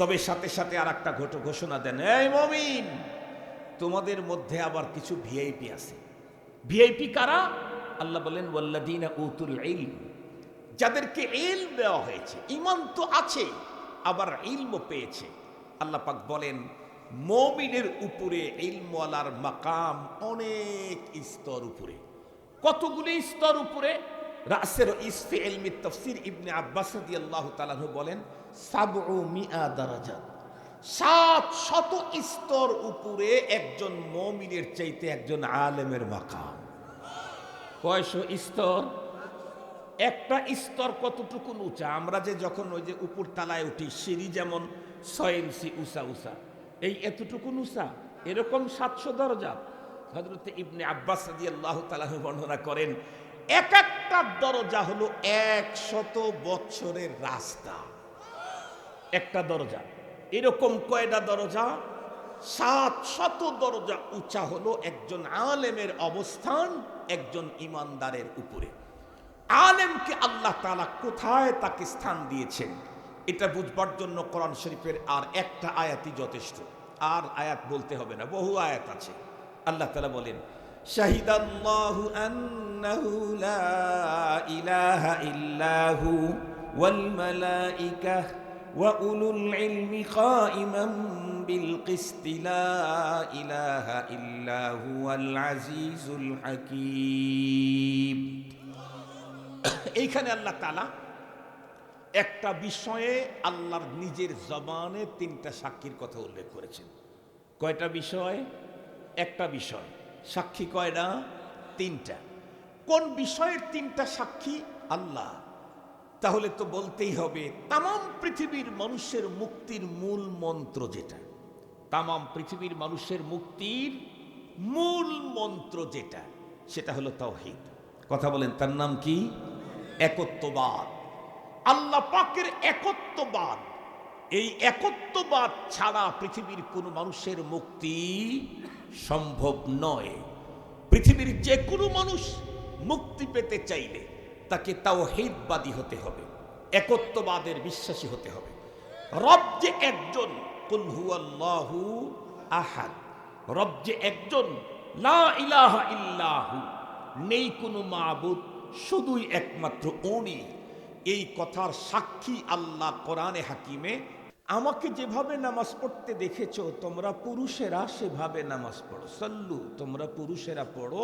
তবে সাথে সাথে আর একটা ঘোষণা দেন, এই মুমিন, তোমাদের মধ্যে আবার কিছু ভিআইপি আছে। ভিআইপি কারা? আল্লাহ বলেন ওয়াল্লাযীনা উতুল ইলম, যাদেরকে ইলম দেওয়া হয়েছে, ঈমান তো আছে আবার ইলমও পেয়েছে। আল্লাহ পাক বলেন মুমিনের উপরে ইলমওয়ালার মাকাম অনেক স্তর উপরে। কতগুলি স্তর উপরে? রাসের ইসফি ইলমি তাফসীর ইবনে আব্বাস রাদিয়াল্লাহু তাআলা আনহু বলেন ৭০০ দারাজাত, ৭০০ স্তর উপরে একজন মুমিনের চাইতে একজন আলেমের মাকাম। কয়শো স্তর? একটা স্তর কতটুকু উঁচা? আমরা যে যখন ওই যে উপর তালায় উঠি, সিঁড়ি যেমন ৬ ইঞ্চি উঁচা উঁচা, এই এতটুকু উঁচা, এরকম ৭০০ দরজা। হযরত ইবনে আব্বাস রাদিয়াল্লাহু তাআলা বর্ণনা করেন এক একটা দরজা হলো ১০০ বছরের রাস্তা। একটা দরজা এরকম কয়টা দরজা? ৭০০ দরজা উঁচা হলো একজন আলেমের অবস্থান একজন ইমানদারের উপরে। আলেমকে আল্লাহ তাআলা কোথায় তাকে স্থান দিয়েছেন এটা বুঝবার জন্য কোরআন শরীফের আর একটা আয়াতই যথেষ্ট। আর আয়াত বলতে হবে না, বহু আয়াত আছে। আল্লাহ তাআলা বলেন শাহিদাল্লাহু আন্নাহু লা ইলাহা ইল্লাহু ওয়াল মালাইকাহ ওয়া উলুল ইলমি কাইমান বিল কিসতি লা ইলাহা ইল্লাহু আল আজিজুল হাকীম। এইখানে আল্লাহ তাআলা একটা বিষয়ে আল্লাহর নিজের জবানে ৩টা সাক্ষীর কথা উল্লেখ করেছেন। কয়টা বিষয়? একটা বিষয়। সাক্ষী কয়টা? ৩টা। কোন বিষয়ের ৩টা সাক্ষী? আল্লাহ। তাহলে তো বলতেই হবে তাম পৃথিবীর মানুষের মুক্তির মূল মন্ত্র যেটা, তাম পৃথিবীর মানুষের মুক্তির মূল মন্ত্র যেটা, সেটা হলো তাওহীদ। কথা বলেন, তার নাম কি? একত্ববাদ। আল্লাহ পাকের একত্ববাদ। এই একত্ববাদ ছাড়া পৃথিবীর কোনো মানুষের মুক্তি সম্ভব নয়। পৃথিবীর যে কোনো মানুষ মুক্তি পেতে চাইলে তাকে তাওহীদবাদী হতে হবে, একত্ববাদের বিশ্বাসী হতে হবে। রব যে একজন, কুল হুয়াল্লাহু আহাদ, রব যে একজন, লা ইলাহা ইল্লাহু, নেই কোনো মাবুদ, শুধুই একমাত্র উনি। এই কথার সাক্ষী আল্লাহ কোরআনে হাকিমে। আমাকে যেভাবে নামাজ পড়তে দেখেছো তোমরা পুরুষেরা সেভাবে নামাজ পড়ো। সাল্লু, তোমরা পুরুষেরা পড়ো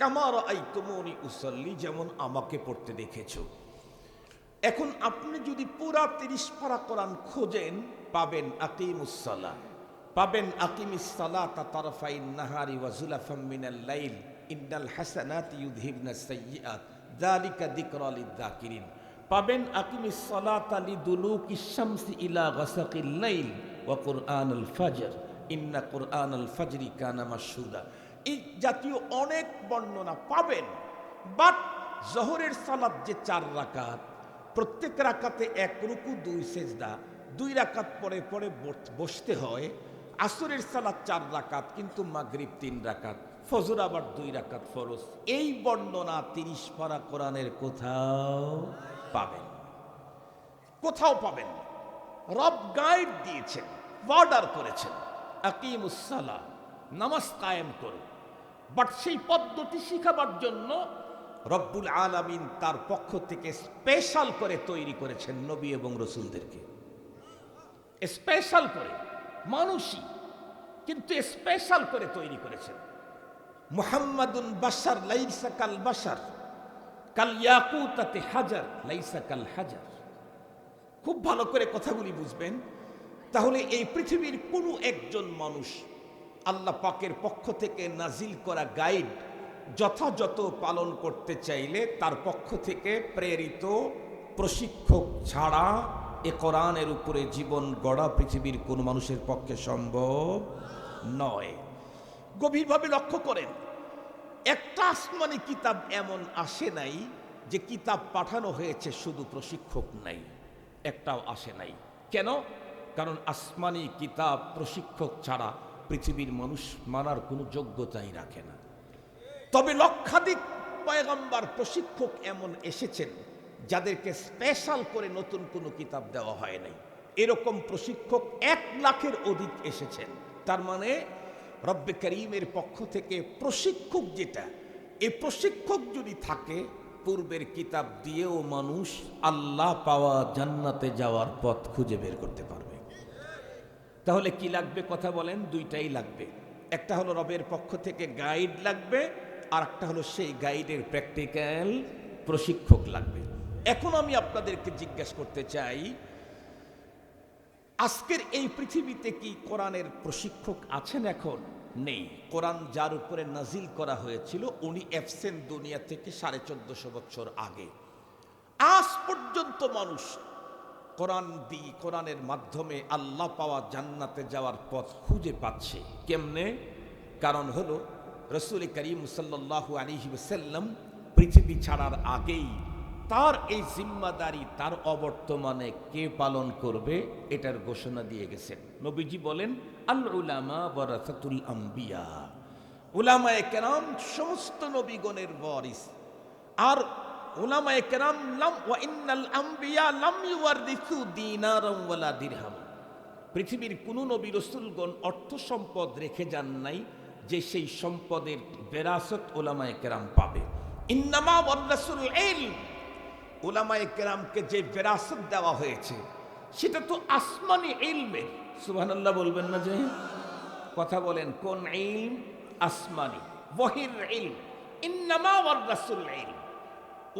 কামা রাআইতুমুনি উসাল্লি, যেমন আমাকে পড়তে দেখেছো। এখন আপনি যদি পুরা ৩০ পারা কোরআন খোঁজেন পাবেন আকিমুস সালাহ, পাবেন আকিমিস সালাতা তারফাইন নাহারি ওয়া যুলাফাম মিনাল লাইল ইন্নাল হাসানাতি ইউযহিবনাস সাইয়্যাত যালিকা যিকরা লিয-যাকিরিন, পাবেন আকিমিস সালাতা লিদুলুকিশ শামসি ইলা গাসাকিল লাইল ওয়া কুরআনুল ফাজর ইন্না কুরআনুল ফাজরি কানা মাশহুদা। এই জাতীয় অনেক বর্ণনা পাবেন। বাট জোহরের সালাত যে ৪ রাকাত, প্রত্যেক রাকাতে ১ রুকু ২ সেজদা, ২ রাকাত পরে পরে বসতে হয়। আসরের সালাত ৪ রাকাত, কিন্তু মাগরিব ৩ রাকাত, ফজর আবার ২ রাকাত ফরজ। এই বর্ণনা ৩০ পারা কোরআনের কোথাও পাবেন? কোথাও পাবেন? রব গাইড দিয়েছেন, অর্ডার করেছেন আকিমুস সালাহ, নামাজ কায়েম করো। বাট সেই পদ্ধতি শিখাবার জন্য রব্বুল আলামিন তার পক্ষ থেকে স্পেশাল করে তৈরি করেছেন নবী এবং রাসূলদেরকে। স্পেশাল করে, মানুষই কিন্তু স্পেশাল করে তৈরি করেছেন। মুহাম্মাদুন বাশার লাইসা কাল বাশার, কাল ইয়াকুতাতে হাজার লাইসা কাল হাজার। খুব ভালো করে কথাগুলি বুঝবেন। তাহলে এই পৃথিবীর কোনো একজন মানুষ আল্লাহ পাকের পক্ষ থেকে নাজিল করা গাইড যথাযথ পালন করতে চাইলে তার পক্ষ থেকে প্রেরিত প্রশিক্ষক ছাড়া এ কোরআনের উপরে জীবন গড়া পৃথিবীর কোন মানুষের পক্ষে সম্ভব নয়। গভীরভাবে লক্ষ্য করেন, একটা আসমানি কিতাব এমন আসে নাই যে কিতাব পাঠানো হয়েছে শুধু প্রশিক্ষক নাই, একটাও আসে নাই। কেন? কারণ আসমানি কিতাব প্রশিক্ষক ছাড়া পৃথিবীর মানুষ মানার কোনো যোগ্যতাই রাখে না। তবে লক্ষাধিক পয়গম্বর প্রশিক্ষক এমন এসেছেন যাদেরকে স্পেশাল করে নতুন কোনো কিতাব দেওয়া হয় নাই। এরকম প্রশিক্ষক 1 লাখের অধিক এসেছেন। তার মানে রব্বে করিমের পক্ষ থেকে প্রশিক্ষক যেটা, এই প্রশিক্ষক যদি থাকে, পূর্বের কিতাব দিয়েও মানুষ আল্লাহ পাওয়া, জান্নাতে যাওয়ার পথ খুঁজে বের করতে পারবে। তাহলে কি লাগবে কথা বলেন? দুইটাই লাগবে। একটা হলো রবের পক্ষ থেকে গাইড লাগবে, আর একটা হলো সেই গাইডের প্র্যাকটিক্যাল প্রশিক্ষক লাগবে। এখন আমি আপনাদেরকে জিজ্ঞাসা করতে চাই, আজকের এই পৃথিবীতে কি কোরআনের প্রশিক্ষক আছেন? এখন নেই। কোরআন যার উপরে নাজিল করা হয়েছিল উনি এসেছেন দুনিয়া থেকে 1450 বছর আগে। আজ পর্যন্ত মানুষ কোরআনের মাধ্যমে আল্লাহ পাওয়া, জান্নাতে যাওয়ার পথ খুঁজে পাচ্ছে। কেমনে? কারণ হলো রাসূল করিম সাল্লাল্লাহু আলাইহি ওয়াসাল্লাম পৃথিবী ছাড়ার আগেই তার এই জিম্মাদারি তার অবর্তমানে কে পালন করবে এটার ঘোষণা দিয়ে গেছেন। নবীজি বলেন, আল উলামা ওয়ারাসাতুল আম্বিয়া, উলামায়ে কেরাম সমস্ত নবীগণের ওয়ারিস। আর উলামায়ে কেরাম ওয়া ইন্নাল আম্বিয়া লাম ইউয়ারিসু দিনারান ওয়ালা দিরহাম, পৃথিবীর কোন নবী রাসূলগণ অর্থ সম্পদ রেখে যান নাই যে সেই সম্পদের বিরাসত উলামায়ে কেরাম পাবে। ইন্নামা ওয়ারাসুল ইলম, উলামায়ে কেরামকে যে বিরাসত দেওয়া হয়েছে সেটা তো আসমানি ইলমের। সুবহানাল্লাহ বলবেন না যে? কথা বলেন, কোন ইলম? আসমানি, ওয়াহির ইলম। ইন্নামা ওয়ারাসুল ইলম,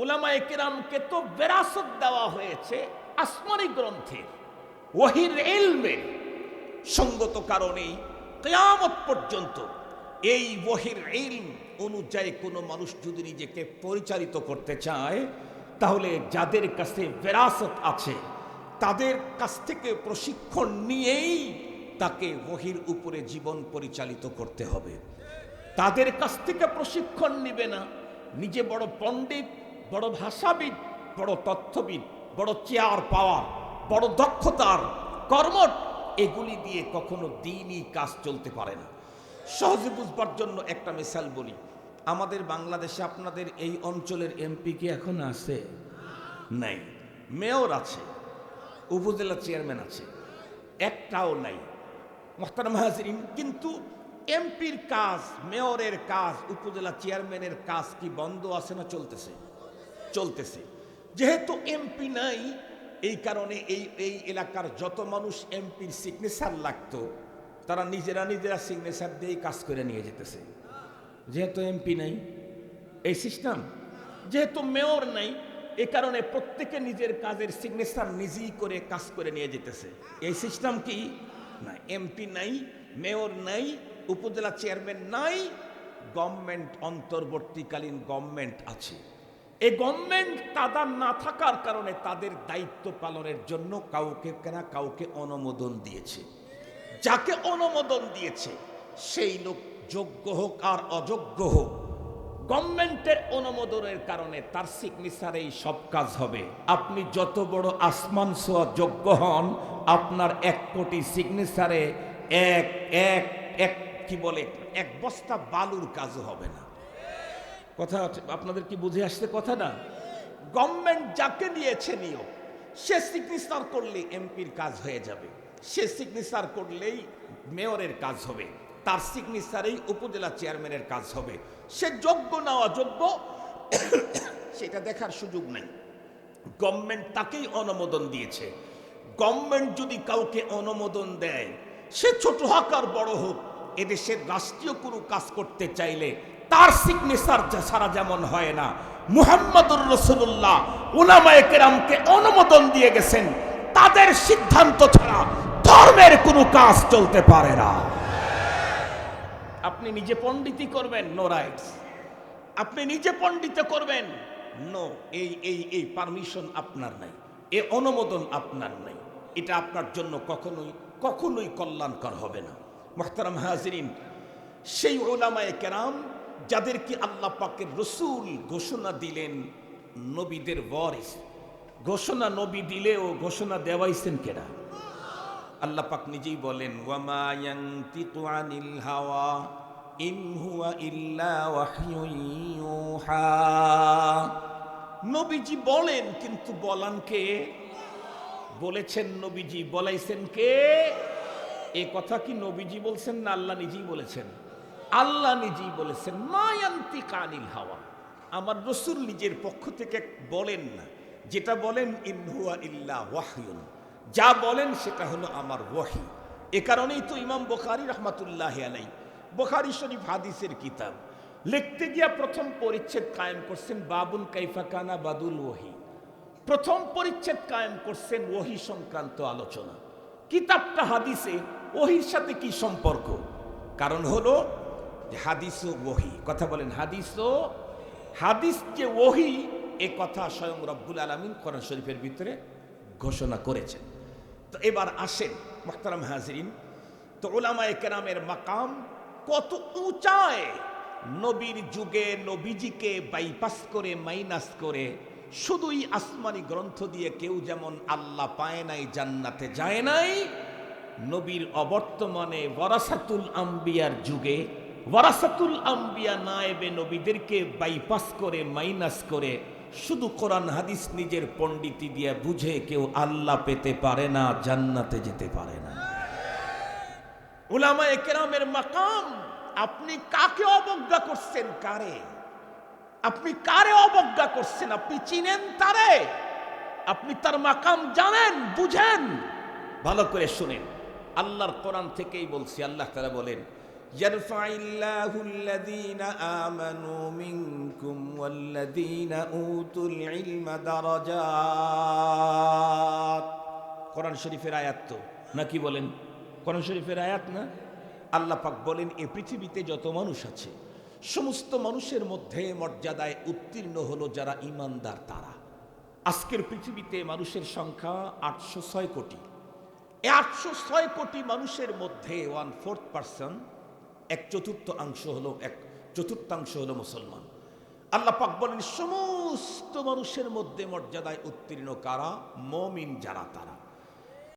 উলামায়ে কেরামকে তো বিরাসত দেওয়া হয়েছে আসমানি গ্রন্থের, ওয়াহির ইলমের। সঙ্গত কারণেই কিয়ামত পর্যন্ত এই ওয়াহির ইলম অনুযায়ী কোনো মানুষ যদি নিজেকে পরিচালিত করতে চায়, তাহলে যাদের কাছে বিরাসত আছে তাদের কাছ থেকে প্রশিক্ষণ নিয়েই তাকে ওয়াহির উপরে জীবন পরিচালিত করতে হবে। তাদের কাছ থেকে প্রশিক্ষণ নিবে না। নিজে বড় পণ্ডিত, বড় ভাষাবিদ, বড় তথ্যবিদ, বড় চেয়ার পাওয়ার, বড় দক্ষতার কর্মঠ, এগুলি দিয়ে কখনো দ্বীনি কাজ চলতে পারে না। সহজে বুঝবার জন্য একটা মিসাল বলি। আমাদের বাংলাদেশে আপনাদের এই অঞ্চলের এমপি কি এখন আছে? নাই। মেয়র আছে, উপজেলা চেয়ারম্যান আছে, একটাও নাই। মুহতারাম হাজিরিন, কিন্তু এমপির কাজ, মেয়রের কাজ, উপজেলা চেয়ারম্যানের কাজ কি বন্ধ আছে না চলতেছে? চলতেছে। যেহেতু এমপি নাই, এই কারণে এই এলাকার যত মানুষ এমপির সিগনেচার লাগতো তারা নিজেরা সিগনেচার দিয়ে কাজ করে নিয়ে যেতেছে। যেহেতু এমপি নাই, এই সিস্টেম। যেহেতু মেয়র নাই, এ কারণে প্রত্যেকে নিজের কাজের সিগনেচার নিজেই করে কাজ করে নিয়ে যেতেছে। এই সিস্টেম কি না? এমপি নাই, মেয়র নাই, উপজেলা চেয়ারম্যান নাই, গভর্নমেন্ট, অন্তর্বর্তীকালীন গভর্নমেন্ট আছে। এই গভর্নমেন্ট তাদের না থাকার কারণে তাদের দায়িত্ব পালনের জন্য কাউকে অনুমোদন দিয়েছে। যাকে অনুমোদন দিয়েছে সেই লোক যোগ্য হোক আর অযোগ্য হোক, গভর্নমেন্টের অনুমোদনের কারণে তার সিগনেচারেই সব কাজ হবে। আপনি যত বড় আসমান ছোঁয়া যোগ্য হন, আপনার 1 কোটি সিগনেচারে এক বস্তা বালুর কাজও হবে না। কথা আপনাদের কি বুঝে আসছে কথা না? গভর্নমেন্ট যাকে দিয়েছে নিয়োগ, সে সিগনেচার করলে এমপির কাজ হয়ে যাবে, সে সিগনেচার করলেই মেয়রের কাজ হবে, তার সিগনেচারেই উপজেলা চেয়ারম্যানের কাজ হবে। সে যোগ্য না অযোগ্য সেটা দেখার সুযোগ নাই। গভর্নমেন্ট তাকেই অনুমোদন দিয়েছে। গভর্নমেন্ট যদি কাউকে অনুমোদন দেয়, সে ছোট হোক আর বড় হোক, এদেশের রাষ্ট্রীয় কোনো কাজ করতে চাইলে তার সিগনেচার ছাড়া যেমন হয় না, মুহাম্মদুর রাসূলুল্লাহ উলামায়ে কেরামকে অনুমোদন দিয়ে গেছেন, তাদের সিদ্ধান্ত ছাড়া ধর্মের কোনো কাজ চলতে পারে না। আপনি নিজে পণ্ডিতি করবেন, নো রাইটস। আপনি নিজে পণ্ডিত করবেন, নো, এই পারমিশন আপনার নাই, এ অনুমোদন আপনার নাই। এটা আপনার জন্য কখনোই কল্যাণকর হবে না। মুহতারাম হাজিরিন, সেই উলামায়ে কেরাম যাদেরকে আল্লাহ পাকের রাসূল ঘোষণা দিলেন নবীদের ওয়ারিস, ঘোষণা নবী দিলেও ঘোষণা দেওয়াইছেন কেরা? আল্লাহ পাক নিজেই বলেন, ওয়ামা ইয়ানতিকু আনিল হাওয়া ইন হুয়া ইল্লা ওয়াহয়ুন ইউহা। নবীজি বলেন, কিন্তু বলান কে? বলেছেন নবীজি, বলাইছেন কে? এ কথা কি নবীজি বলছেন না আল্লাহ নিজেই বলেছেন? আল্লাহ নিজেই বলেছেন, মা ইয়ান্তিকু আনিল হাওয়া। আমার রাসূল নিজের পক্ষ থেকে বলেন না, যেটা বলেন ইন হুয়া ইল্লা ওয়াহয়ুন, যা বলেন সেটা হলো আমার ওয়াহী। এ কারণেই তো ইমাম বুখারী রাহমাতুল্লাহি আলাইহি বুখারী শরীফ হাদিসের কিতাব লিখতে গিয়া প্রথম পরিচ্ছেদ কায়েম করছেন বাবুন কাইফা কানা বাদুল ওয়াহী। প্রথম পরিচ্ছেদ কায়েম করছেন ওহী সংক্রান্ত আলোচনা। কিতাবটা হাদিসে ওহীর সাথে কি সম্পর্ক? কারণ হলো যে হাদিস ও ওহী, কথা বলেন হাদিস ও হাদিস যে ওহী, এ কথা স্বয়ং রব্বুল আলামিন কোরআন শরীফের ভিতরে ঘোষণা করেছেন। তো এবার আসেন মুহতারাম হাজিরিন, তো উলামায়ে কেরামের মাকাম কত উঁচায়, নবীর যুগে নবীজিকে বাইপাস করে মাইনাস করে শুধুই আসমানি গ্রন্থ দিয়ে কেউ যেমন আল্লাহ পায় নাই, জান্নাতে যায় নাই, নবীর অবর্তমানে ওয়ারাসাতুল আম্বিয়ার যুগে ওয়ারাসাতুল আম্বিয়া নায়েবে নবীদেরকে বাইপাস করে মাইনাস করে শুধু কোরআন হাদিস নিজের পণ্ডিতি দিয়ে বুঝে কেউ আল্লাহ পেতে পারে না, জান্নাতে যেতে পারে না। উলামায়ে কেরামের মাকাম, আপনি কাকে অবজ্ঞা করছেন? কারে আপনি কারে অবজ্ঞা করছেন? আপনি চিনেন তারে? আপনি তার মাকাম জানেন, বুঝেন? ভালো করে শুনেন, আল্লাহর কোরআন থেকেই বলছি। আল্লাহ তাআলা বলেন, ইয়ারফাইল্লাহুল্লাযীনা আমানু মিনকুম ওয়াল্লাযীনা উতুল ইলমা দারাজাত। কোরআন শরীফের আয়াত তো নাকি বলেন? কোরআন শরীফের আয়াত না? আল্লাহ পাক বলেন, এই পৃথিবীতে যত মানুষ আছে সমস্ত মানুষের মধ্যে মর্যাদায় উত্তীর্ণ হলো যারা ঈমানদার তারা। আজকের পৃথিবীতে মানুষের সংখ্যা 806 কোটি। এই 806 কোটি মানুষের মধ্যে 1/4%, এক চতুর্থাংশ হলো মুসলমান। আল্লাহ পাক বলেন সমস্ত মানুষের মধ্যে মর্যাদায় উত্তীর্ণ কারা? মুমিন যারা তারা।